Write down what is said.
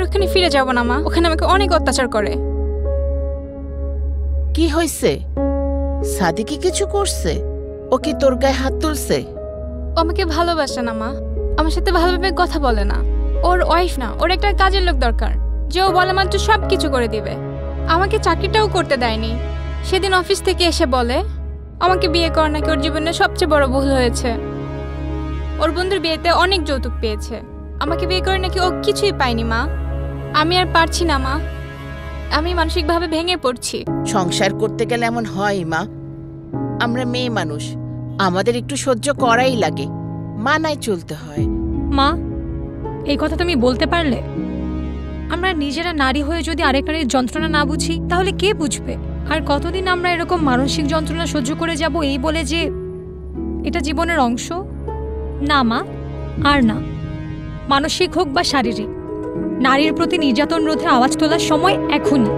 ওখানে ফিরে যাব না মা, ওখানে আমাকে অনেক অত্যাচার করে। কি হয়েছে? সাদি কি কিছু করছে? ও কি তোর গায়ে হাত তুলছে? ও আমাকে ভালোবাসে না মা, আমার সাথে ভালোভাবে কথা বলে না। ওর ওয়াইফ না, ওর একটা কাজের লোক দরকার যে ও বলে মাত্র সব কিছু করে দিবে। আমাকে চাকরিটাও করতে দেয়নি। সেদিন অফিস থেকে এসে বলে আমাকে বিয়ে করা নাকি ওর জীবনে সবচেয়ে বড় ভুল হয়েছে। ওর বন্ধুর বিয়েতে অনেক যৌতুক পেয়েছে, আমাকে বিয়ে করে নাকি ও কিছুই পায়নি মা। আমি আর পারছি না মা, আমি মানসিকভাবে ভেঙে পড়ছি। সংসার করতে গেলে এমন হয় মা, আমরা মেয়ে মানুষ, আমাদের একটু সহ্য করাই লাগে, মানায় চলতে হয়। মা, এই কথা তুমি বলতে পারলে? আমরা নিজেরা নারী হয়ে যদি আরেক নারীর যন্ত্রণা না বুঝি তাহলে কে বুঝবে? আর কতদিন আমরা এরকম মানসিক যন্ত্রণা সহ্য করে যাব এই বলে যে এটা জীবনের অংশ? না মা, আর না। মানসিক হোক বা শারীরিক, নারীর প্রতি নির্যাতন রোধের আওয়াজ তোলার সময় এখনই।